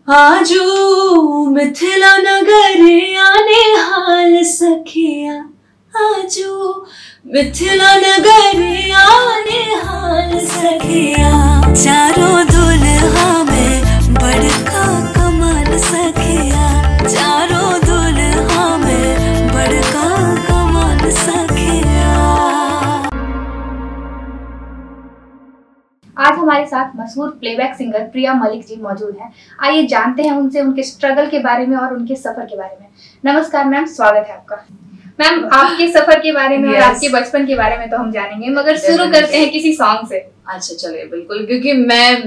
आजू मिथिला नगरिया ने हाल सखिया, आजू मिथिला नगरिया ने हाल सखिया, चारों दुल्हा में बड़का कमाल सखिया, चारों दुल्हा में बड़का कमाल सखिया। आज हमारे साथ मशहूर प्लेबैक सिंगर प्रिया मलिक जी मौजूद हैं। आइए जानते हैं उनसे उनके स्ट्रगल के बारे में और उनके सफर के बारे में। नमस्कार मैम, स्वागत है आपका। मैम, आपके सफर के बारे में और आपके बचपन के बारे में तो हम जानेंगे, मगर शुरू करते हैं किसी सॉन्ग से। अच्छा चलिए, बिल्कुल, क्योंकि मैं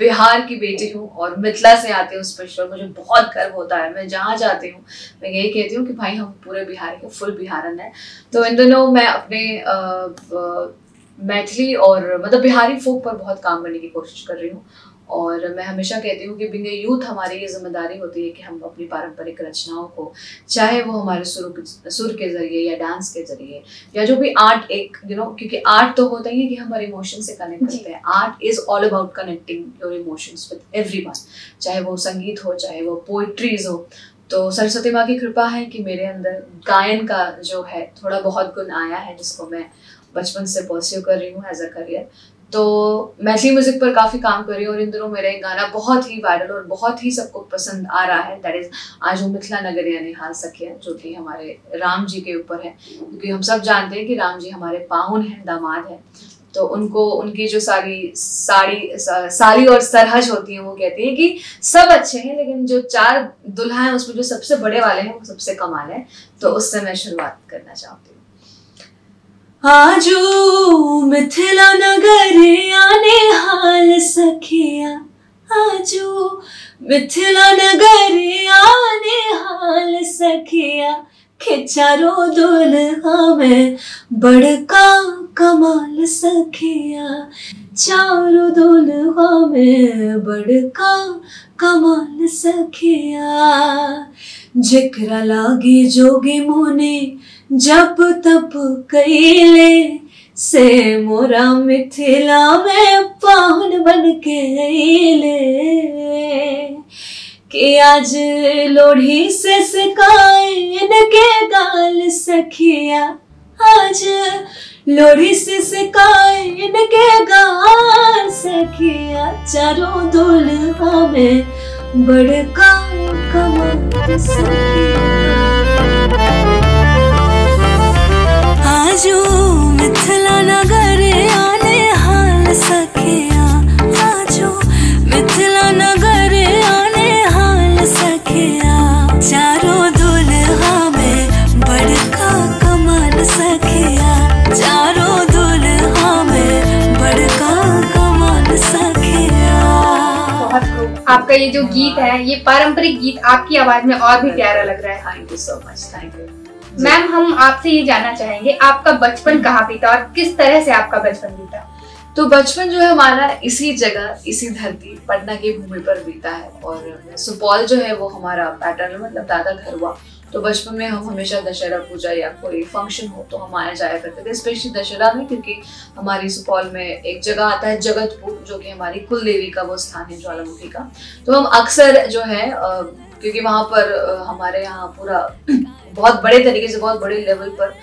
बिहार की बेटी हूँ और मिथिला से आती हूँ स्पेशल। मुझे बहुत गर्व होता है, मैं जहाँ जाती हूँ मैं यही कहती हूँ कि भाई हम पूरे बिहार के फुल बिहारन है। तो इन दिनों मैं अपने मैथिली और मतलब बिहारी फोक पर बहुत काम करने की कोशिश कर रही हूँ। और मैं हमेशा कहती हूँ कि बीइंग ए यूथ हमारी ये जिम्मेदारी होती है कि हम अपनी पारंपरिक रचनाओं को, चाहे वो हमारे सुर के जरिए या डांस के जरिए या जो भी आर्ट, एक क्योंकि आर्ट तो होता ही है कि हमारे इमोशन से कनेक्ट करते हैं। Art is all about connecting your emotions with everyone, चाहे वो संगीत हो, चाहे वो पोइट्रीज हो। तो सरस्वती माँ की कृपा है कि मेरे अंदर गायन का जो है थोड़ा बहुत गुण आया है, जिसको मैं बचपन से परस्यू कर रही हूँ एज अ करियर। तो मैथिली म्यूजिक पर काफ़ी काम कर रही हूँ और इन दिनों मेरा एक गाना बहुत ही वायरल और बहुत ही सबको पसंद आ रहा है, दैट इज आजू मिथिला नगरिया ने हाल सखिया, जो कि हमारे राम जी के ऊपर है। क्योंकि हम सब जानते हैं कि राम जी हमारे पाहुन हैं, दामाद हैं। तो उनको उनकी जो साली और सरहज होती है, वो कहती है कि सब अच्छे हैं लेकिन जो 4 दुल्हा हैं उसमें जो सबसे बड़े वाले हैं वो सबसे कमाल है। तो उससे मैं शुरुआत करना चाहती हूँ। आजू मिथिला नगरिया ने हाल सखिया, आजू मिथिला नगरिया ने हाल सखिया, के चारों दुल्हा में बड़का कमाल सखिया, चारों दुल्हा में बड़का कमाल सखिया, जेकरा लागी जोगी मुनि जप तप कइले, से मोरा मिथिला में पाहुन बन के अइले, कि आज लोढ़ी से सिकाए इनके गाल सखिया, आज लोढ़ी से सिकाए इनके गाल सखिया, चारों दुल्हा में बड़का कमाल सखिया। आजू मिथिला नगरिया ने हाल सखिया, आजू मिथिला नगरिया ने हाल सखिया, चारों दुल्हा में बड़का कमाल सखिया, चारों दुल्हा में बड़का कमाल सखिया। बहुत खूब। आपका ये जो गीत है, ये पारंपरिक गीत आपकी आवाज में और भी प्यारा लग रहा है। Thank you so much, thank you. Ma'am, हम आपसे ये जानना चाहेंगे आपका बचपन कहाँ बीता और किस तरह से आपका बचपन बीता? तो बचपन जो है हमारा इसी जगह, इसी धरती पटना की भूमि पर बीता है। और सुपौल जो है वो हमारा पैटर्न मतलब दादा घर हुआ। तो बचपन में हम हमेशा दशहरा पूजा या कोई फंक्शन हो तो हम आया जाया करते थे, स्पेशली दशहरा में, क्योंकि हमारी सुपौल में एक जगह आता है जगतपुर, जो कि हमारी कुल देवी का वो स्थान है, ज्वालामुखी का। तो हम अक्सर जो है क्योंकि वहाँ पर हमारे यहाँ पूरा बहुत बड़े तरीके से, बहुत बड़े लेवल पर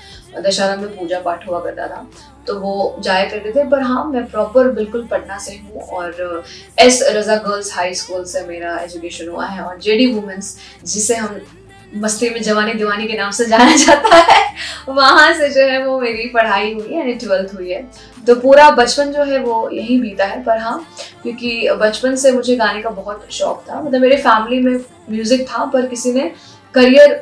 दशहरा में पूजा पाठ हुआ करता था, तो वो जाया करते थे। पर हाँ, मैं प्रॉपर बिल्कुल पटना से हूँ और एस रजा गर्ल्स हाई स्कूल से मेरा एजुकेशन हुआ है, और जेडी वुमेन्स, जिसे हम मस्ती में जवानी दीवानी के नाम से जाना जाता है, वहाँ से जो है वो मेरी पढ़ाई हुई है, यानी 12th हुई है। तो पूरा बचपन जो है वो यही बीता है। पर हाँ, क्योंकि बचपन से मुझे गाने का बहुत शौक था, मतलब मेरे फैमिली में म्यूजिक था पर किसी ने करियर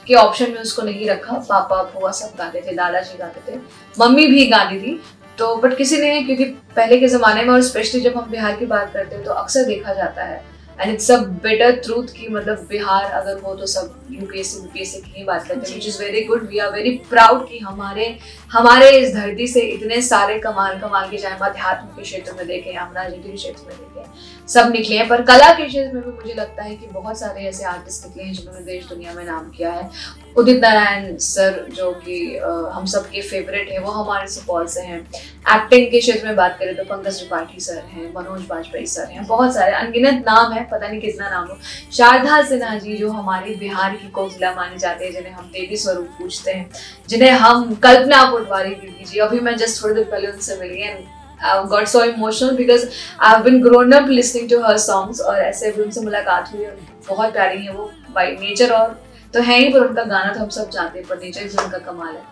के ऑप्शन में उसको नहीं रखा। पापा बुआ सब गाते थे, दादाजी गाते थे, मम्मी भी गाती थी। तो बट किसी ने, क्योंकि पहले के ज़माने में और स्पेशली जब हम बिहार की बात करते हैं तो अक्सर देखा जाता है, and it's a better truth की मतलब बिहार अगर हो तो सब यूपीएससी की ही बात करते हैं, which is very good. We are very proud कि हमारे इस धरती से इतने सारे कमाल के, चाहे हम अध्यात्म के क्षेत्र में देखें, हम राजनीति के क्षेत्र में देखें, सब निकले हैं। पर कला के क्षेत्र में भी मुझे लगता है कि बहुत सारे ऐसे आर्टिस्ट निकले हैं जिन्होंने देश दुनिया में नाम किया है। उदित नारायण सर, जो कि हम सबके फेवरेट हैं, वो हमारे सुपौल से हैं। एक्टिंग के क्षेत्र में बात करें तो पंकज त्रिपाठी सर हैं, मनोज बाजपेयी सर हैं, बहुत सारे अनगिनत नाम हैं। है, पता नहीं कितना नाम हो, शारदा सिन्हा जी, जो हमारी बिहार की कोकिला मानी जाती है, जिन्हें हम देवी स्वरूप पूछते हैं, जिन्हें हम कल्पना पटवारी दीदी जी, अभी मैं जस्ट थोड़ी देर पहले उनसे मिली and I got so emotional because I've been grown up listening to her songs, और ऐसे भी उनसे मुलाकात हुई, बहुत प्यारी है वो, बाई नेचर और तो है ही, पर उनका गाना तो हम सब जानते हैं, पर नेचर भी उनका कमाल है।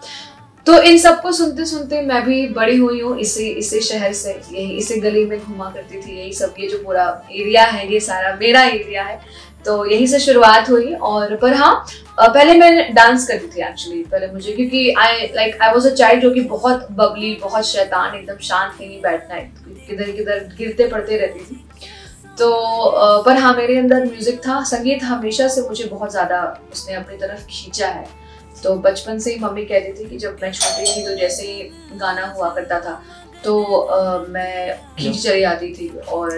तो इन सबको सुनते सुनते मैं भी बड़ी हुई हूँ इसी शहर से, यही इसी गली में घुमा करती थी, यही सब, ये जो पूरा एरिया है ये सारा मेरा एरिया है, तो यही से शुरुआत हुई। और पर हाँ, पहले मैं डांस करती थी एक्चुअली, पहले मुझे, क्योंकि आई वाज अ चाइल्ड जो कि बहुत बबली, बहुत शैतान, एकदम शांत कहीं बैठना है, किधर किधर गिरते पड़ते रहती थी। तो पर हाँ, मेरे अंदर म्यूजिक था, संगीत हमेशा से मुझे बहुत ज़्यादा उसने अपनी तरफ खींचा है। तो बचपन से ही मम्मी कहती थी कि जब मैं छोटी थी तो जैसे ही गाना हुआ करता था तो मैं खींच चली आती थी और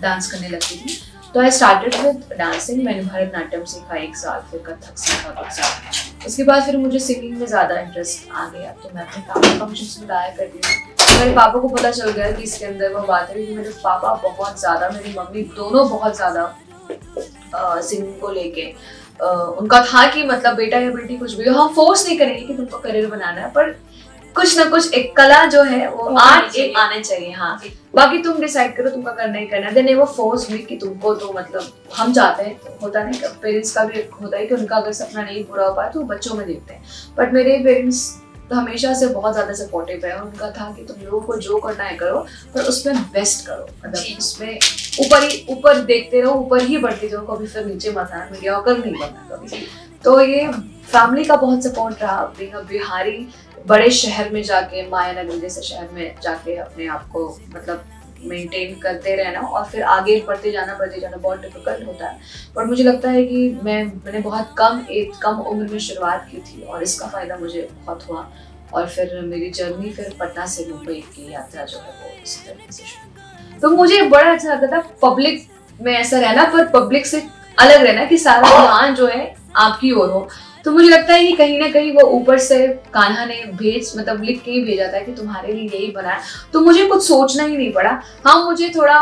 डांस करने लगती थी। तो आई स्टार्टेड विद डांसिंग, मैंने भरतनाट्यम सीखा 1 साल, फिर कथक सीखा 2 साल, उसके बाद फिर मुझे सिंगिंग में ज़्यादा इंटरेस्ट आ गया, तो मैं अपने फैमिली फंक्शंस में गाया करती थी। मेरे पापा को पता चल गया कि इसके अंदर वो बात है कि मेरे पापा बहुत ज़्यादा, मेरी मम्मी दोनों बहुत ज़्यादा सिंगिंग को लेके उनका था कि मतलब बेटा या बेटी कुछ भी हो, हम फोर्स नहीं करेंगे कि तुमको करियर बनाना है, पर कुछ ना कुछ एक कला जो है वो आर्ट एक आने चाहिए। हाँ, बाकी तुम डिसाइड करो तुमको करना ही करना। देन वो फोर्स भी कि तुमको, तो मतलब हम चाहते हैं, तो होता नहीं, पेरेंट्स का भी होता है कि उनका अगर सपना नहीं पूरा हो पाए तो वो बच्चों में देखते हैं, बट मेरे पेरेंट्स तो हमेशा से बहुत ज्यादा सपोर्टिव है। उनका था कि तुम लोगों को जो करना है करो, पर उसमें बेस्ट करो, मतलब उसमें ऊपर देखते रहो, ऊपर ही बढ़ते जाओ, कभी फिर नीचे मत आना, मीडियोकर नहीं बनना कभी। तो ये फैमिली का बहुत सपोर्ट रहा। बिहारी बड़े शहर में जाके, माया नगरी जैसे शहर में जाके अपने आप को मतलब मेंटेन करते रहना और फिर आगे बढ़ते जाना बहुत डिफिकल्ट होता है। पर मुझे लगता है कि मैंने बहुत कम उम्र में शुरुआत की थी और इसका फायदा मुझे बहुत हुआ। और फिर मेरी जर्नी फिर पटना से मुंबई की यात्रा जो है वो इसी तरीके से शुरू। तो मुझे बड़ा अच्छा लगता था पब्लिक में ऐसा रहना, पर पब्लिक से अलग रहना, कि सारा ध्यान जो है आपकी ओर हो। तो मुझे लगता है कि कहीं ना कहीं वो ऊपर से कान्हा ने मतलब लिख के ही भेजा था कि तुम्हारे लिए यही बना है, तो मुझे कुछ सोचना ही नहीं पड़ा। हाँ, मुझे थोड़ा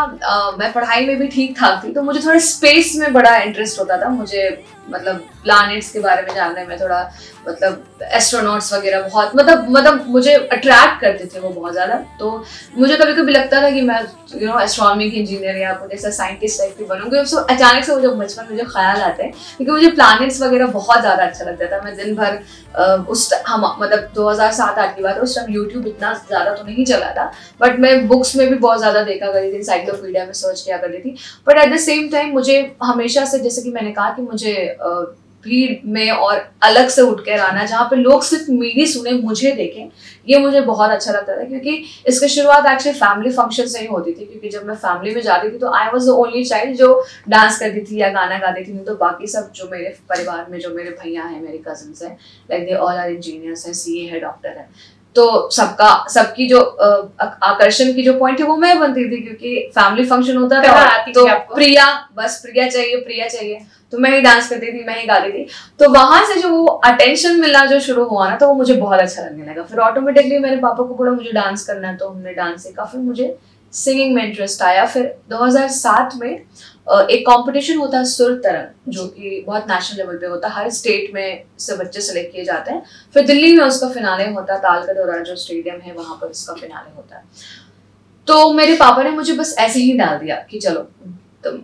मैं पढ़ाई में भी ठीक ठाक थी, तो मुझे थोड़ा स्पेस में बड़ा इंटरेस्ट होता था। मुझे मतलब प्लैनेट्स के बारे में जानने में थोड़ा, मतलब एस्ट्रोनॉट्स वगैरह बहुत मतलब मुझे अट्रैक्ट करते थे वो बहुत ज़्यादा। तो मुझे कभी कभी लगता था कि मैं एस्ट्रोनॉमी की इंजीनियर या कुछ ऐसा साइंटिस्ट टाइप की बनूंगी। उसको अचानक से मुझे बचपन में जो ख्याल आते हैं, क्योंकि मुझे प्लैनेट्स वगैरह बहुत ज़्यादा अच्छा लगता था। मैं दिन भर मतलब 2007-8 की बात है, उस टाइम यूट्यूब इतना ज़्यादा तो नहीं चला था, बट मैं बुक्स में भी बहुत ज़्यादा देखा करती थी, एनसाइक्लोपीडिया में सर्च किया करती थी। But at the same time मुझे हमेशा से, जैसे कि मैंने कहा कि मुझे भीड़ में और अलग से उठ कर आना, जहाँ पे लोग सिर्फ मेरी सुने, मुझे देखें, ये मुझे बहुत अच्छा लगता था। क्योंकि इसकी शुरुआत एक्चुअली फैमिली फंक्शन से ही होती थी, क्योंकि जब मैं फैमिली में जाती थी तो I was the only child जो डांस करती थी या गाना गाती थी। तो बाकी सब जो मेरे परिवार में जो मेरे भैया हैं, मेरे कजिन्स हैं, like they all are engineers हैं, CA है, डॉक्टर है। तो सबकी जो आकर्षण की जो पॉइंट है वो मैं बनती थी, क्योंकि फैमिली फंक्शन होता था तो प्रिया चाहिए, तो मैं ही डांस करती थी, मैं ही गाती थी। तो वहां से जो वो अटेंशन मिलना जो शुरू हुआ ना, तो वो मुझे बहुत अच्छा लगने लगा। फिर ऑटोमेटिकली मेरे पापा को बोला मुझे डांस करना है, तो हमने डांस सीखा। फिर मुझे सिंगिंग में इंटरेस्ट आया। फिर 2007 में एक कंपटीशन होता है सुर तरंग, जो कि बहुत नेशनल लेवल पे होता है, हर स्टेट में से बच्चे सेलेक्ट किए जाते हैं। फिर दिल्ली में उसका फिनाले होता है, तालकटोरा जो स्टेडियम है वहां पर इसका फिनाले होता है। तो मेरे पापा ने मुझे बस ऐसे ही डाल दिया कि चलो। तो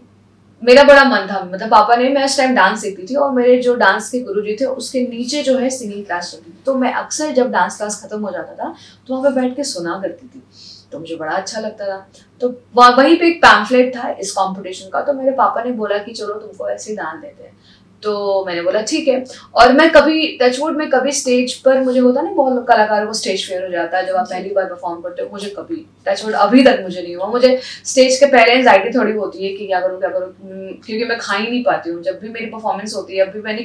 मेरा बड़ा मन था, मतलब पापा ने, मैं इस टाइम डांस सीखती थी और मेरे जो डांस के गुरुजी थे उसके नीचे जो है सिंगिंग क्लास चलती थी। तो मैं अक्सर जब डांस क्लास खत्म हो जाता था तो वहाँ पे बैठ के सुना करती थी, तो मुझे बड़ा अच्छा लगता था। तो वहीं पे एक पैम्फलेट था इस कंपटीशन का, तो मेरे पापा ने बोला कि चलो तुमको ऐसे ही डाल देते हैं। तो मैंने बोला ठीक है। और मैं कभी टचवुड में कभी स्टेज पर, मुझे होता नहीं बहुत कलाकारों को स्टेज फेयर हो जाता है जब आप पहली बार परफॉर्म करते हो, मुझे कभी टचवुड अभी तक मुझे नहीं हुआ। मुझे स्टेज के पहले एंजाइटी थोड़ी होती है कि क्या करूँ, क्योंकि मैं खा ही नहीं पाती हूँ। जब भी मेरी परफॉर्मेंस होती है, अभी मैंने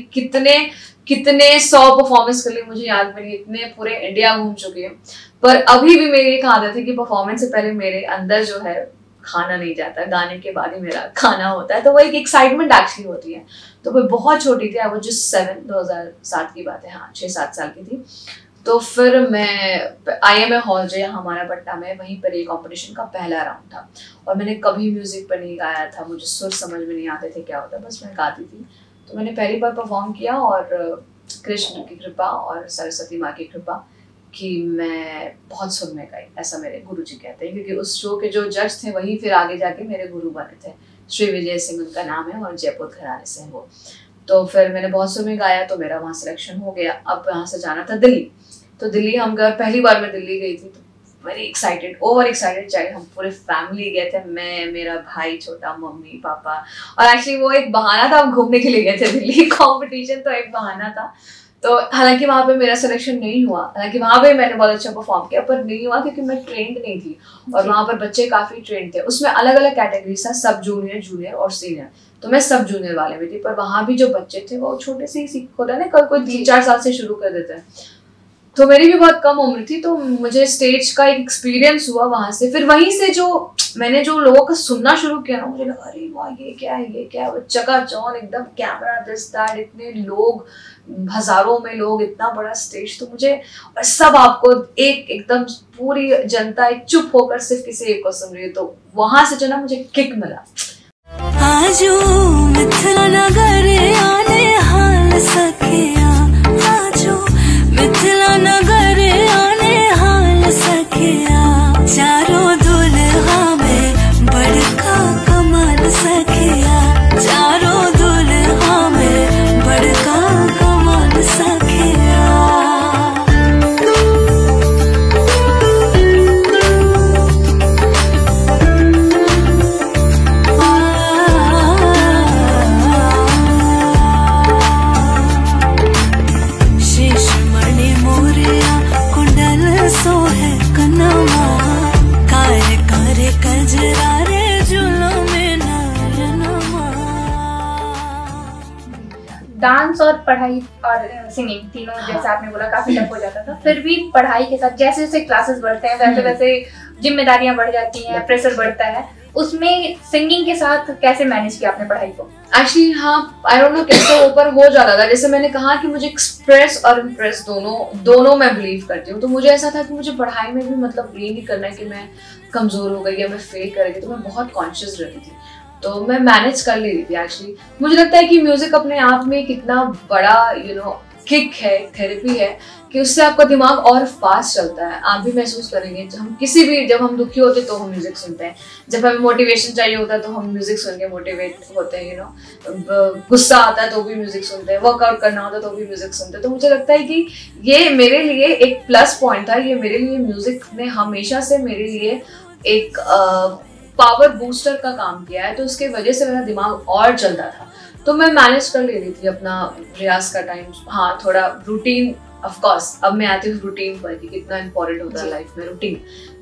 कितने 100 परफॉर्मेंस कर ली मुझे याद, मेरी इतने पूरे इंडिया घूम चुकी है, पर अभी भी मेरी एक आदत है कि परफॉर्मेंस से पहले मेरे अंदर जो है खाना नहीं जाता, गाने के बाद ही मेरा खाना होता है। तो वो एक एक्साइटमेंट एक्चुअली होती है। तो मैं बहुत छोटी थी, आई वाज जस्ट 7, 2007 की बात है, हाँ 6-7 साल की थी। तो फिर मैं IMA हॉल जो है हमारा पटना में, वहीं पर ये कंपटीशन का पहला राउंड था और मैंने कभी म्यूजिक पर नहीं गाया था, मुझे सुर समझ में नहीं आते थे क्या होता, बस मैं गाती थी। तो मैंने पहली बार परफॉर्म किया और कृष्ण की कृपा और सरस्वती माँ की कृपा कि मैं बहुत सुर में गाई, ऐसा मेरे गुरुजी कहते हैं, क्योंकि उस शो के जो जज थे वही फिर आगे जाके मेरे गुरु बने थे। श्री विजय सिंह उनका नाम है और जयपुर घराने से हैं वो। तो फिर मैंने बहुत सुर में गाया तो मेरा वहाँ सिलेक्शन हो गया। अब यहाँ से जाना था दिल्ली, तो दिल्ली हम गए, पहली बार मैं दिल्ली गई थी तो वेरी एक्साइटेड, ओवर एक्साइटेड। चाहे हम पूरे फैमिली गए थे, मैं, मेरा भाई छोटा, मम्मी पापा, और एक्चुअली वो एक बहाना था, हम घूमने के लिए गए थे दिल्ली। कंपटीशन तो एक बहाना था। तो हालांकि वहाँ पे मेरा सिलेक्शन नहीं हुआ, हालांकि वहाँ पे मैंने बहुत अच्छा परफॉर्म किया, पर नहीं हुआ क्योंकि मैं ट्रेंड नहीं थी और वहाँ पर बच्चे काफी ट्रेंड थे। उसमें अलग अलग कैटेगरीज था, सब जूनियर, जूनियर और सीनियर। तो मैं सब जूनियर वाले में थी, पर वहाँ भी जो बच्चे थे वो छोटे से ही होता है ना, कोई 3-4 साल से शुरू कर देते हैं। तो मेरी भी बहुत कम उम्र थी, तो मुझे स्टेज का एक एक्सपीरियंस हुआ वहां से। फिर वहीं से जो मैंने जो लोगों का सुनना शुरू किया ना, मुझे लगा अरे वाह ये क्या है, ये क्या है, चकाचौंध एकदम, कैमरा दिस दैट, इतने लोग, हजारों में लोग, इतना बड़ा स्टेज, तो मुझे, और सब आपको एकदम पूरी जनता एक चुप होकर सिर्फ किसी एक को सुन रही है। तो वहां से जो ना मुझे किक मिला। आजो मिथिला नगर आने हाल सखिया, आजो मिथिला नगर आने हाल सखिया, चारों दुल्हा में बड़का कमाल सखिया, चारों दुल्हा में बड़का कमाल सखिया। डांस और पढ़ाई और सिंगिंग तीनों, जैसे आपने बोला, काफी टफ हो जाता था। फिर भी पढ़ाई के साथ जैसे जैसे क्लासेस बढ़ते हैं वैसे वैसे जिम्मेदारियां बढ़ जाती हैं, प्रेशर बढ़ता है। उसमें सिंगिंग के साथ कैसे मैनेज किया आपने पढ़ाई को? एक्चुअली हाँ, आई डोंट नो कैसे ऊपर हो जाता था। जैसे मैंने कहा कि मुझे एक्सप्रेस और इम्प्रेस दोनों मैं बिलीव करती हूँ। तो मुझे ऐसा था कि मुझे पढ़ाई में भी मतलब ये नहीं करना है कि मैं कमजोर हो गई या मैं फेल कर गई, तो मैं बहुत कॉन्शियस रहती थी, तो मैं मैनेज कर ले रही थी। एक्चुअली मुझे लगता है कि म्यूजिक अपने आप में कितना बड़ा किक है, थेरेपी है, कि उससे आपका दिमाग और फास्ट चलता है। आप भी महसूस करेंगे, जब हम दुखी होते तो हम म्यूजिक सुनते हैं, जब हमें मोटिवेशन चाहिए होता है तो हम म्यूजिक सुन के मोटिवेट होते हैं, गुस्सा आता है तो भी म्यूजिक सुनते हैं, वर्कआउट करना होता है तो भी म्यूजिक सुनते हैं। तो मुझे लगता है कि ये मेरे लिए एक प्लस पॉइंट था। ये मेरे लिए म्यूजिक ने हमेशा से मेरे लिए एक पावर बूस्टर का काम किया है, तो उसके वजह से मेरा दिमाग और चलता था। तो मैं मैनेज कर ले रही थी अपना रियाज का टाइम। हाँ, थोड़ा रूटीन, ऑफ कोर्स अब मैं आती हूँ रूटीन पर कि कितना इंपॉर्टेंट होता है लाइफ में रूटीन।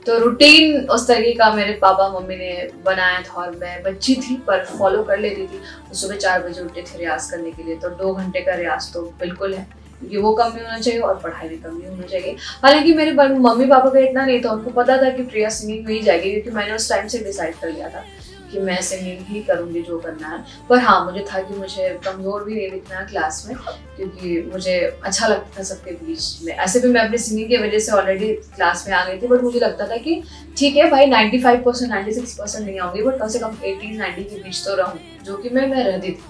तो रूटीन उस तरीके का मेरे पापा मम्मी ने बनाया था और मैं बच्ची थी पर फॉलो कर लेती थी। तो सुबह 4 बजे उठते थे रियाज करने के लिए, तो 2 घंटे का रियाज तो बिल्कुल है, क्योंकि वो कम नहीं होना चाहिए और पढ़ाई भी कम नहीं होना चाहिए। हालांकि मेरे मम्मी पापा का इतना नहीं था, उनको पता था कि प्रिया सिंगिंग में ही जाएगी, क्योंकि मैंने उस टाइम से डिसाइड कर लिया था कि मैं सिंगिंग ही करूंगी जो करना है। पर हाँ, मुझे था कि मुझे कमजोर भी नहीं दिखना है क्लास में, क्योंकि मुझे अच्छा लगता था सबके बीच में। ऐसे भी मैं अपनी सिंगिंग की वजह से ऑलरेडी क्लास में आ गई थी, बट मुझे लगता था कि ठीक है भाई 95% 96% नहीं आऊंगी, बट कम से कम 80-90 के बीच तो रहूँ, जो कि मैं रहती थी।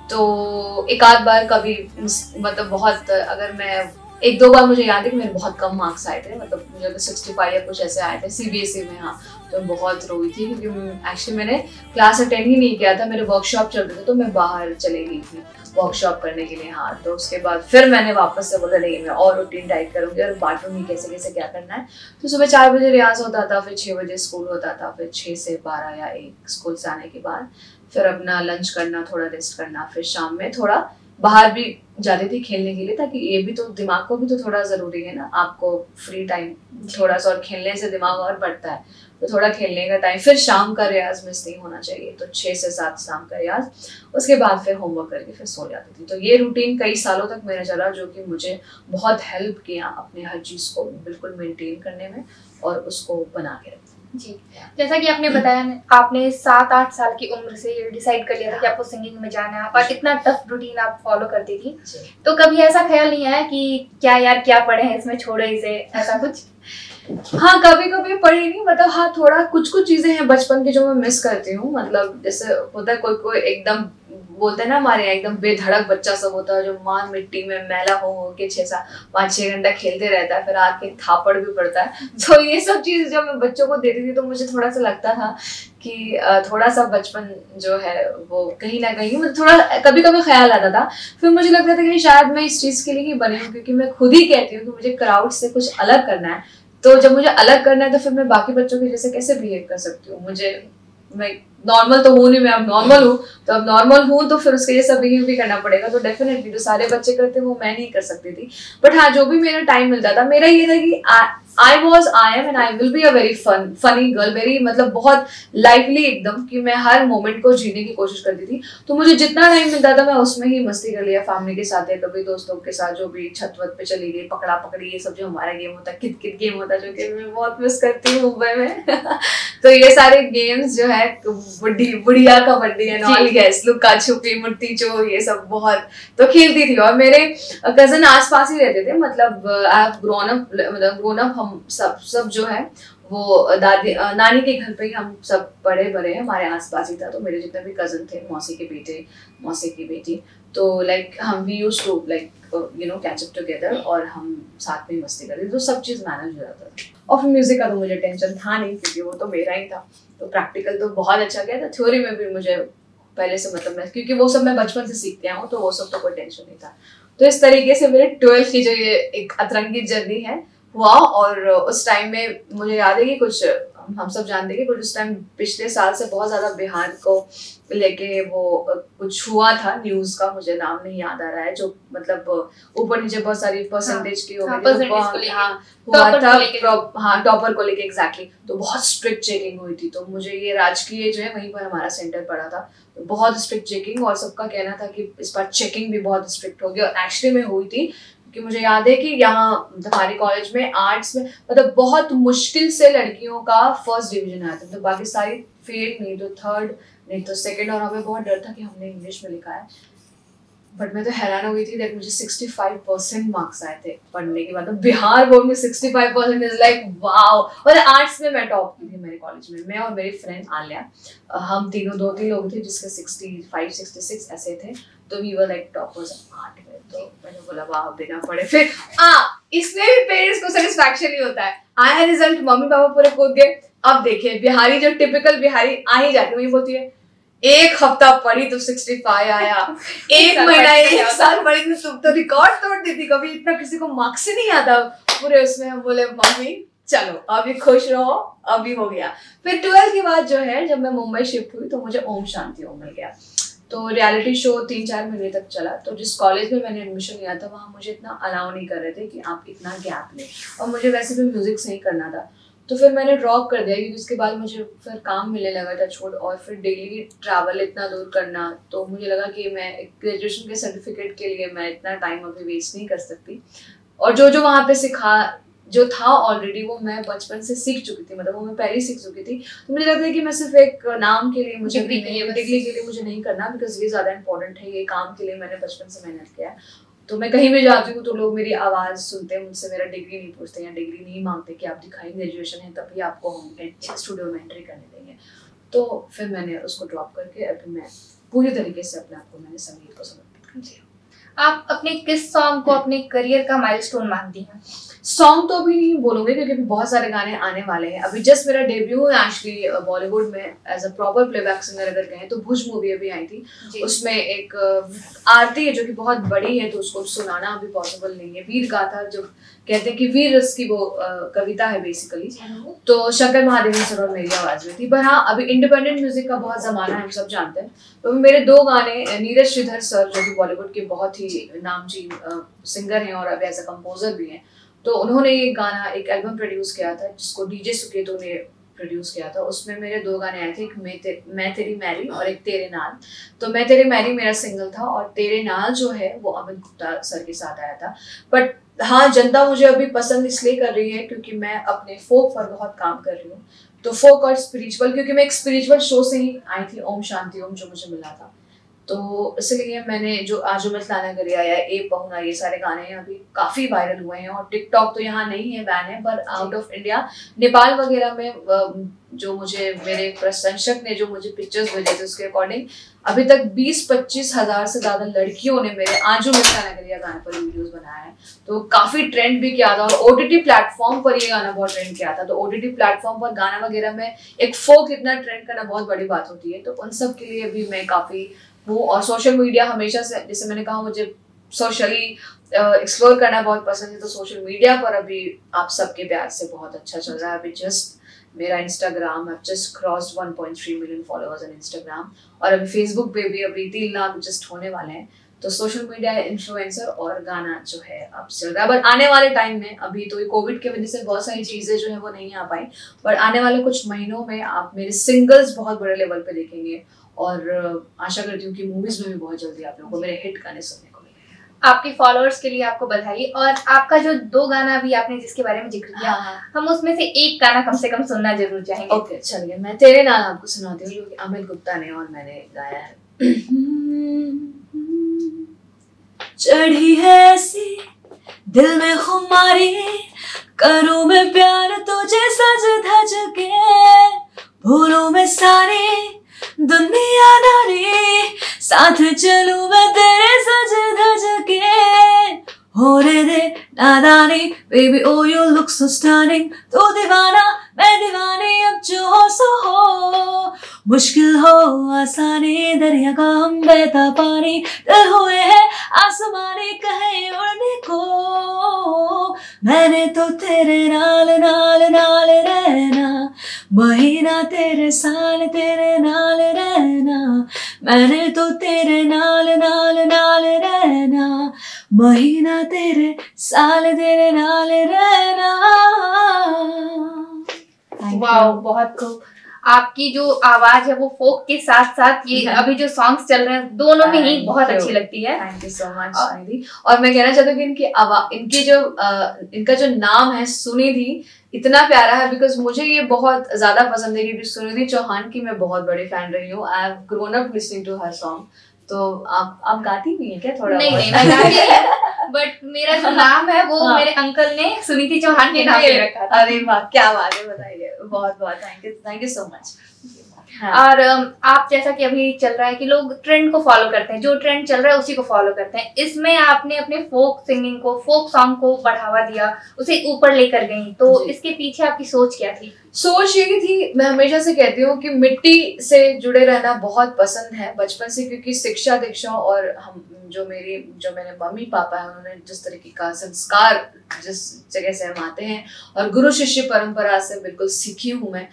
तो एक आध बार कभी मतलब बहुत, अगर मैं 1-2 बार मुझे याद है कि मेरे बहुत कम मार्क्स आए थे, मतलब मुझे 65 या कुछ ऐसे आए थे CBSE में। हाँ, तो मैं बहुत रोई थी, क्योंकि एक्चुअली मैंने क्लास अटेंड ही नहीं किया था, मेरे वर्कशॉप चल रहे थे, तो मैं बाहर चली गई थी वर्कशॉप करने के लिए। हाँ, तो उसके बाद फिर मैंने वापस से बोला नहीं, मैं और रूटीन टाइट करूँगी और बांटूंगी कैसे कैसे क्या करना है। तो सुबह 4 बजे रियाज होता था, फिर 6 बजे स्कूल होता था, फिर 6 से 12 या 1 स्कूल से आने के बाद फिर अपना लंच करना, थोड़ा रेस्ट करना, फिर शाम में थोड़ा बाहर भी जाती थी खेलने के लिए, ताकि ये भी तो दिमाग को भी तो थोड़ा जरूरी है ना, आपको फ्री टाइम थोड़ा सा, और खेलने से दिमाग और बढ़ता है, तो थोड़ा खेलने का टाइम। फिर शाम का रियाज मिस नहीं होना चाहिए, तो 6 से 7 शाम का रियाज। उसके बाद फिर होमवर्क करके फिर सो जाती थी। तो ये रूटीन कई सालों तक मेरा चला, जो कि मुझे बहुत हेल्प किया अपने हर चीज़ को बिल्कुल मेंटेन करने में और उसको बना के रखने। जी, जैसा कि आपने बताया आपने 7-8 साल की उम्र से ये डिसाइड कर लिया था कि आपको सिंगिंग में जाना है और इतना टफ रूटीन आप फॉलो करती थी, तो कभी ऐसा ख्याल नहीं आया कि क्या यार क्या पढ़े हैं इसमें, छोड़ो इसे, ऐसा कुछ? हाँ, कभी कभी पढ़ी नहीं, मतलब हाँ थोड़ा कुछ चीजें हैं बचपन की जो मैं मिस करती हूँ। मतलब जैसे होता है कोई एकदम बोलते हैं ना हमारे यहाँ एकदम बेधड़क बच्चा सब होता है जो माँ मिट्टी में मैला हो के 5-6 घंटा खेलते रहता है, फिर आके थापड़ भी पड़ता है। तो ये सब चीज जब मैं बच्चों को देती थी तो मुझे थोड़ा सा लगता था कि थोड़ा सा बचपन जो है वो कहीं ना कहीं मतलब थोड़ा कभी कभी ख्याल आता था। फिर मुझे लगता था कि शायद मैं इस चीज के लिए ही बनी हूँ, क्योंकि मैं खुद ही कहती हूँ कि मुझे क्राउड से कुछ अलग करना है। तो जब मुझे अलग करना है तो फिर मैं बाकी बच्चों के जैसे कैसे बिहेव कर सकती हूँ? मैं नॉर्मल तो हूँ नहीं, मैं अब नॉर्मल हूँ, तो अब नॉर्मल हूँ तो फिर उसके जैसा बिहेव भी करना पड़ेगा। तो डेफिनेटली जो सारे बच्चे करते वो मैं नहीं कर सकती थी। बट हाँ, जो भी मेरा टाइम मिलता था मेरा ये था कि I am and I will be a very funny girl, very मतलब बहुत लाइवली एकदम, कि मैं हर मोमेंट को जीने की कोशिश करती थी। तो मुझे जितना टाइम मिलता था मैं उसमें ही मस्ती कर लिया, फैमिली के साथ या कभी दोस्तों के साथ, जो भी छत वत पे चली गई, पकड़ा पकड़ी, ये सब जो हमारा गेम होता है, कित कित गेम होता है, जो कि मैं बहुत मिस करती हूँ मुंबई में। तो ये सारे गेम्स जो है, बुढ़िया कबड्डी एंड ऑल, यस, लुका छुपी, मुट्ठी चोर, ये सब बहुत तो खेलती थी। और मेरे कजन आसपास ही रहते थे, मतलब आई हैव ग्रोन अप हम सब जो है वो दादी नानी के घर पे ही हम सब बड़े बड़े हैं, हमारे आसपास ही था। तो मेरे जितने भी कजन थे, मौसी के बेटे, मौसी की बेटी, तो लाइक हम we used to like catch up together और हम साथ में मस्ती करते थे। तो सब चीज मैनेज हो जाता था। और फिर म्यूजिक का तो मुझे टेंशन था नहीं, क्योंकि वो तो मेरा ही था। तो प्रैक्टिकल तो बहुत अच्छा गया था, थ्योरी में भी मुझे पहले से मतलब क्योंकि वो सब मैं बचपन से सीखते आया हूँ, तो वो सब तो कोई टेंशन नहीं था। तो इस तरीके से मेरे 12th की जो ये एक अतरंगी जर्नी है हुआ। और उस टाइम में मुझे याद है कि कुछ हम सब जानते हैं कि कुछ उस टाइम पिछले साल से बहुत ज्यादा बिहार को लेके वो कुछ हुआ था न्यूज का, मुझे नाम नहीं याद आ रहा है, जो मतलब ऊपर नीचे बहुत सारी परसेंटेज की हो गई, हुआ था, हाँ टॉपर को लेके एग्जैक्टली। तो बहुत स्ट्रिक्ट चेकिंग हुई थी। तो मुझे ये राजकीय जो है वहीं पर हमारा सेंटर पड़ा था, तो बहुत स्ट्रिक्ट चेकिंग, और सबका कहना था कि इस बार चेकिंग भी बहुत स्ट्रिक्ट होगी। और एक्चुअली में हुई थी, कि मुझे याद है कि यहाँ हमारे कॉलेज में आर्ट्स में मतलब बहुत मुश्किल से लड़कियों का फर्स्ट डिवीजन आया था, तो बाकी सारी फेल, नहीं तो थर्ड, नहीं तो सेकंड। और हमें बहुत डर था कि हमने इंग्लिश में लिखा है, बट मैं तो हैरान हो गई थी दैट मुझे 65% मार्क्स आए थे पढ़ने के बाद। बिहार बोर्ड में 65% इज लाइक वाओ। और आर्ट्स में मैं टॉप की थी मेरे कॉलेज में, मैं और मेरी फ्रेंड आलिया, हम तीनों 2-3 लोग थे जिसके 65-66 ऐसे थे। तो we were like toppers art में। तो मैंने बोला वाह देना पड़े। फिर इसमें भी पेरेंट्स को सेटिस्फैक्शन नहीं होता है, आया रिजल्ट, मम्मी पापा पूरे कूद गए। अब देखिए बिहारी, जो टिपिकल बिहारी आ ही जाती, वही बोलती है एक हफ्ता पढ़ी तो 65 आया, एक महीना, एक साल पढ़ी तो तुम तो रिकॉर्ड तोड़ दी थी, कभी इतना किसी को मार्क्स ही नहीं आता पूरे उसमें। हम बोले मम्मी चलो अभी खुश रहो, अभी हो गया। फिर 12th के बाद जो है, जब मैं मुंबई शिफ्ट हुई तो मुझे ओम शांति ओम मिल गया। तो रियलिटी शो 3-4 महीने तक चला। तो जिस कॉलेज में मैंने एडमिशन लिया था वहाँ मुझे इतना अलाउ नहीं कर रहे थे कि आप इतना गैप लें, और मुझे वैसे भी म्यूजिक सही करना था। तो फिर मैंने ड्रॉप कर दिया, क्योंकि उसके बाद मुझे फिर काम मिलने लगा था छोड़, और फिर डेली ट्रैवल इतना दूर करना। तो मुझे लगा कि मैं ग्रेजुएशन के सर्टिफिकेट के लिए मैं इतना टाइम अभी वेस्ट नहीं कर सकती। और जो वहाँ पे जो था ऑलरेडी वो मैं बचपन से सीख चुकी थी, मतलब वो मैं पहले ही सीख चुकी थी। तो मुझे लगता है कि मैं सिर्फ एक नाम के लिए, मुझे डिग्री के लिए मुझे नहीं करना, बिकॉज ये ज़्यादा इंपॉर्टेंट है। ये काम के लिए मैंने बचपन से मेहनत किया। तो मैं कहीं भी जाती हूँ तो लोग मेरी आवाज़ सुनते हैं, मुझसे मेरा डिग्री नहीं पूछते या डिग्री नहीं मांगते कि आप दिखाइए ग्रेजुएशन है तभी आपको हम स्टूडियो में एंट्री करने देंगे। तो फिर मैंने उसको ड्रॉप करके अभी मैं पूरी तरीके से अपने आप को मैंने संगीत को समर्पित कर दिया। आप अपने किस सॉन्ग को अपने करियर का माइलस्टोन मानती हैं? सॉन्ग तो अभी नहीं बोलूंगे, क्योंकि अभी बहुत सारे गाने आने वाले हैं। अभी जस्ट मेरा डेब्यू है एक्चुअली बॉलीवुड में as a proper playback singer अगर कहें तो। भुज मूवी अभी आई थी, उसमें एक आरती है जो कि बहुत बड़ी है, तो उसको सुनाना अभी पॉसिबल नहीं है। वीर गाथा जो कहते हैं कि वीर रस की वो कविता है बेसिकली, तो शंकर महादेवन सर और मेरी आवाज में थी। पर हाँ, अभी इंडिपेंडेंट म्यूजिक का बहुत जमाना है, हम सब जानते हैं। तो मेरे 2 गाने, नीरज श्रीधर सर जो कि बॉलीवुड के बहुत ही नामचीन सिंगर हैं और अभी एज अ कंपोजर भी हैं, तो उन्होंने ये गाना एक एल्बम प्रोड्यूस किया था जिसको डीजे सुकेतो ने प्रोड्यूस किया था। उसमें मेरे 2 गाने आए थे, एक मैं तेरी मैरी और एक तेरे नाल। तो मैं तेरी मैरी मेरा सिंगल था और तेरे नाल जो है वो अमित गुप्ता सर के साथ आया था। बट हाँ, जनता मुझे अभी पसंद इसलिए कर रही है क्योंकि मैं अपने फोक पर बहुत काम कर रही हूँ। तो फोक और स्पिरिचुअल, क्योंकि मैं एक स्पिरिचुअल शो से ही आई थी, ओम शांति ओम, जो मुझे मिला था, तो इसलिए मैंने जो आजो मिथलाना गरिया या ए पहुना, ये सारे गाने अभी काफी वायरल हुए हैं। और टिकटॉक तो यहाँ नहीं है, बैन है, पर आउट ऑफ इंडिया नेपाल वगैरह में जो मुझे मेरे प्रशंसक ने जो मुझे पिक्चर्स भेजे थे उसके अकॉर्डिंग अभी तक 20-25 हजार से ज्यादा लड़कियों ने मेरे आजो मिथलाना गरिया गाने पर वीडियोस बनाया है। तो काफी ट्रेंड भी किया था, और ओटीटी प्लेटफॉर्म पर ये गाना बहुत ट्रेंड किया था। तो ओटीटी प्लेटफॉर्म पर गाना वगैरह में एक फोक इतना ट्रेंड करना बहुत बड़ी बात होती है। तो उन सब के लिए भी मैं काफी वो, और सोशल मीडिया हमेशा से, जैसे मैंने कहा, मुझे सोशली एक्सप्लोर करना बहुत पसंद है। तो सोशल मीडिया पर अभी आप सबके प्यार से बहुत अच्छा चल रहा है। अभी जस्ट मेरा Instagram, I've just crossed 1.3 million followers on Instagram, और अभी फेसबुक पे भी अभी 3 लाख जस्ट होने वाले हैं। तो सोशल मीडिया, इन्फ्लुएंसर और गाना जो है अब चल रहा है। बट आने वाले टाइम में, अभी तो कोविड की वजह से बहुत सारी चीजें जो है वो नहीं आ पाई, पर आने वाले कुछ महीनों में आप मेरे सिंगल्स बहुत बड़े लेवल पे देखेंगे, और आशा करती हूँ कि मूवीज में भी बहुत जल्दी आप लोगों को मेरे हिट गाने सुनने को मिलेंगे। आपके फॉलोअर्स के लिए आपको बधाई। और आपका जो 2 गाना अभी आपने जिसके बारे में जिक्र किया, हम उसमें से एक गाना कम से कम सुनना जरूर चाहेंगे। ओके, चलिए मैं तेरे नाम आपको सुनाती हूँ, जो कि अमित गुप्ता ने और मैंने गाया है। चढ़ी है ऐसी दिल में खुमारी, करूं मैं प्यार तुझे सज धज के, भूलूं मैं सारी दुनिया दारी, साथ चलूं मैं तेरे सज धज के, हो रे दे नादानी baby, oh you look so stunning, तू दीवाना मैं दीवानी, अब जो हो सो हो, मुश्किल हो आसानी, दरिया का हम बहता पानी, दिल हुए है आसमानी कहे उड़ने को, मैंने तो तेरे नाल नाल नाल रहना, महीना तेरे साल तेरे नाल रहना, मैंने तो तेरे नाल नाल नाल रहना, महीना तेरे साल तेरे नाल रहना। वाओ, बहुत खूब। आपकी जो आवाज है वो फोक के साथ साथ ये अभी जो सॉन्ग्स चल रहे हैं दोनों में ही बहुत अच्छी लगती है। थैंक यू सो मच शायरी। और मैं कहना चाहती हूँ कि इनका जो नाम है सुनिधि इतना प्यारा है, बिकॉज मुझे ये बहुत ज्यादा पसंद है, क्योंकि सुनिधि चौहान की मैं बहुत बड़ी फैन रही हूँ। I have grown up listening to her song. तो आप गाती भी हैं क्या थोड़ा? नहीं मैं गाती है, बट मेरा जो नाम है वो मेरे अंकल ने सुनिधि चौहान के नाम पे रखा था। अरे वाह, क्या बात है, बताइए। बहुत बहुत थैंक यू सो मच। और आप जैसा कि अभी चल रहा है कि लोग ट्रेंड को फॉलो करते हैं, जो ट्रेंड चल रहा है उसी को फॉलो करते हैं, इसमें आपने अपने फोक सिंगिंग को, फोक सॉन्ग को बढ़ावा दिया, उसे ऊपर लेकर गई, तो इसके पीछे आपकी सोच क्या थी? सोच ये थी, मैं हमेशा से कहती हूँ कि मिट्टी से जुड़े रहना बहुत पसंद है बचपन से, क्योंकि शिक्षा दीक्षा और हम जो मेरे मम्मी पापा है उन्होंने जिस तरीके का संस्कार जिस जगह से हम आते हैं और गुरु शिष्य परंपरा से बिल्कुल सीखी हूँ मैं,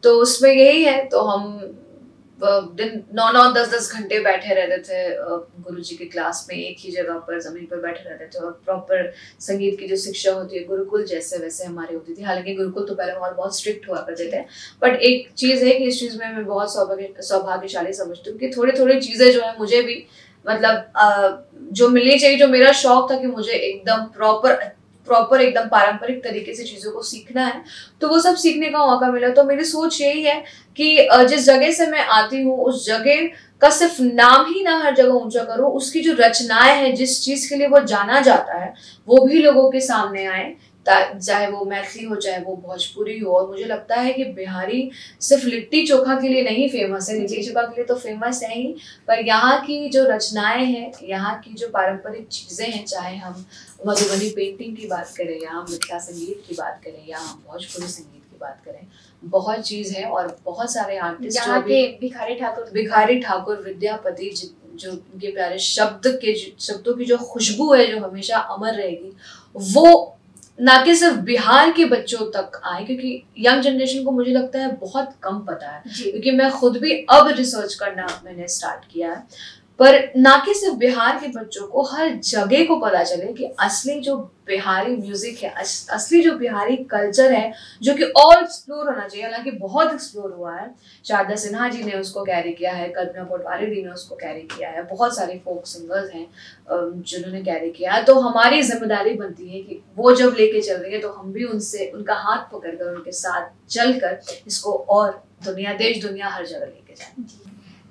तो उसमें यही है। तो हम दिन 9-10 घंटे बैठे रहते थे गुरुजी की क्लास में, एक ही जगह पर जमीन पर बैठे रहते थे, और प्रॉपर संगीत की जो शिक्षा होती है गुरुकुल जैसे वैसे हमारी होती थी। हालांकि गुरुकुल तो पहले बहुत स्ट्रिक्ट हुआ करते थे, बट एक चीज है कि इस चीज में मैं बहुत सौभाग्यशाली समझती हूँ कि थोड़ी चीजें जो है मुझे भी मतलब जो मिलनी चाहिए, जो मेरा शौक था कि मुझे एकदम प्रॉपर एकदम पारंपरिक तरीके से चीजों को सीखना है, तो वो सब सीखने का मौका मिला। तो मेरी सोच यही है कि जिस जगह से मैं आती हूँ उस जगह का सिर्फ नाम ही ना हर जगह ऊंचा करूँ, उसकी जो रचनाएं हैं, जिस चीज के लिए वो जाना जाता है, वो भी लोगों के सामने आए, चाहे वो मैथिली हो चाहे वो भोजपुरी हो। और मुझे लगता है कि बिहारी सिर्फ लिट्टी चोखा के लिए नहीं फेमस है, लिट्टी चोखा के लिए तो फेमस है ही, पर यहाँ की जो रचनाएं हैं, यहाँ की जो पारंपरिक चीजें हैं, चाहे हम मधुबनी पेंटिंग की बात करें, या हम मिथिला संगीत की बात करें, या हम भोजपुरी संगीत की बात करें, बहुत चीज है। और बहुत सारे आर्टिस्ट यहाँ के भिखारी ठाकुर, विद्यापति, जो उनके प्यारे शब्दों की जो खुशबू है जो हमेशा अमर रहेगी, वो ना कि सिर्फ बिहार के बच्चों तक आए, क्योंकि यंग जनरेशन को मुझे लगता है बहुत कम पता है, क्योंकि मैं खुद भी अब रिसर्च करना मैंने स्टार्ट किया है। पर ना कि सिर्फ बिहार के बच्चों को, हर जगह को पता चले कि असली जो बिहारी म्यूजिक है, असली जो बिहारी कल्चर है, जो कि और एक्सप्लोर होना चाहिए। हालांकि बहुत एक्सप्लोर हुआ है, शारदा सिन्हा जी ने उसको कैरी किया है, कल्पना पटवारी जी ने उसको कैरी किया है, बहुत सारे फोक सिंगर्स हैं जिन्होंने कैरी किया है। तो हमारी जिम्मेदारी बनती है कि वो जब लेके चल रही है तो हम भी उनसे, उनका हाथ पकड़कर उनके साथ चलकर इसको और दुनिया, देश दुनिया हर जगह लेके जाए।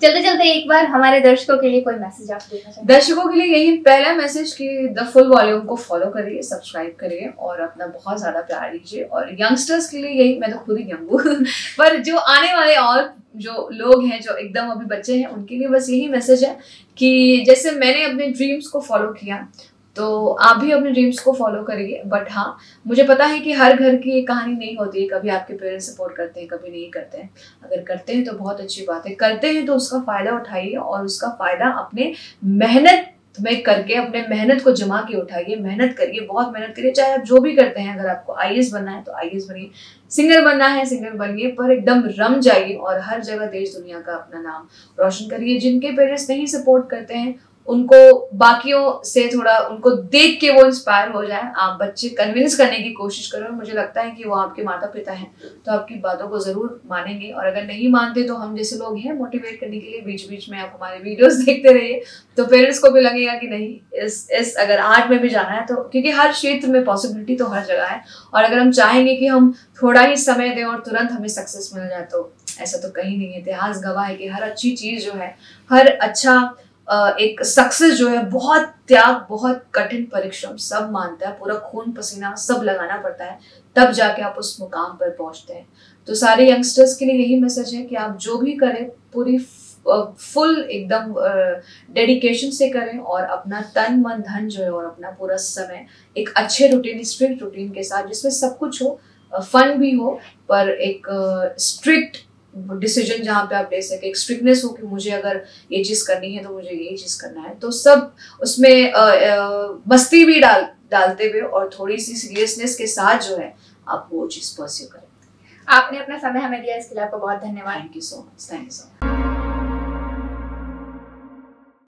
चलते चलते एक बार हमारे दर्शकों के लिए कोई मैसेज आप देना चाहें? दर्शकों के लिए यही पहला मैसेज कि द फुल वॉल्यूम को फॉलो करिए, सब्सक्राइब करिए और अपना बहुत ज्यादा प्यार दीजिए। और यंगस्टर्स के लिए यही, मैं तो खुद ही यंग हूँ पर जो आने वाले और जो लोग हैं, जो एकदम अभी बच्चे हैं, उनके लिए बस यही मैसेज है कि जैसे मैंने अपने ड्रीम्स को फॉलो किया तो आप भी अपने ड्रीम्स को फॉलो करिए। बट हाँ, मुझे पता है कि हर घर की एक कहानी नहीं होती है, कभी आपके पेरेंट्स सपोर्ट करते हैं, कभी नहीं करते हैं। अगर करते हैं तो बहुत अच्छी बात है, करते हैं तो उसका फायदा उठाइए और उसका फायदा अपने मेहनत में करके, अपने मेहनत को जमा के उठाइए, मेहनत करिए, बहुत मेहनत करिए। चाहे आप जो भी करते हैं, अगर आपको आईएएस बनना है तो आईएएस बनिए, सिंगर बनना है सिंगर बनिए, पर एकदम रम जाइए और हर जगह देश दुनिया का अपना नाम रोशन करिए। जिनके पेरेंट्स नहीं सपोर्ट करते हैं उनको बाकियों से थोड़ा, उनको देख के वो इंस्पायर हो जाए। आप बच्चे कन्विंस करने की कोशिश करो, मुझे लगता है कि वो आपके माता पिता हैं तो आपकी बातों को जरूर मानेंगे। और अगर नहीं मानते तो हम जैसे लोग हैं मोटिवेट करने के लिए, बीच बीच में आप हमारे वीडियोस देखते रहिए, तो पेरेंट्स को भी लगेगा कि नहीं, इस अगर आर्ट में भी जाना है तो, क्योंकि हर क्षेत्र में पॉसिबिलिटी तो हर जगह है। और अगर हम चाहेंगे कि हम थोड़ा ही समय दें और तुरंत हमें सक्सेस मिल जाए तो ऐसा तो कहीं नहीं है। इतिहास गवाह है कि हर अच्छी चीज जो है, हर अच्छा एक सक्सेस जो है, बहुत त्याग, बहुत कठिन परिश्रम सब मानता है, पूरा खून पसीना सब लगाना पड़ता है, तब जाके आप उस मुकाम पर पहुंचते हैं। तो सारे यंगस्टर्स के लिए यही मैसेज है कि आप जो भी करें पूरी फुल एकदम डेडिकेशन से करें और अपना तन मन धन जो है और अपना पूरा समय एक अच्छे रूटीन, स्ट्रिक्ट रूटीन के साथ, जिसमें सब कुछ हो, फन भी हो, पर एक स्ट्रिक्ट डिसीजन जहाँ पे आप ले सके, एक स्ट्रिक्टनेस हो कि मुझे अगर ये चीज करनी है तो मुझे यही चीज करना है। तो सब उसमें मस्ती भी डालते हुए और थोड़ी सी सीरियसनेस के साथ जो है आप वो चीज परस्यू करें। आपने अपना समय हमें दिया, इसके लिए आपको बहुत धन्यवाद। Thank you so much.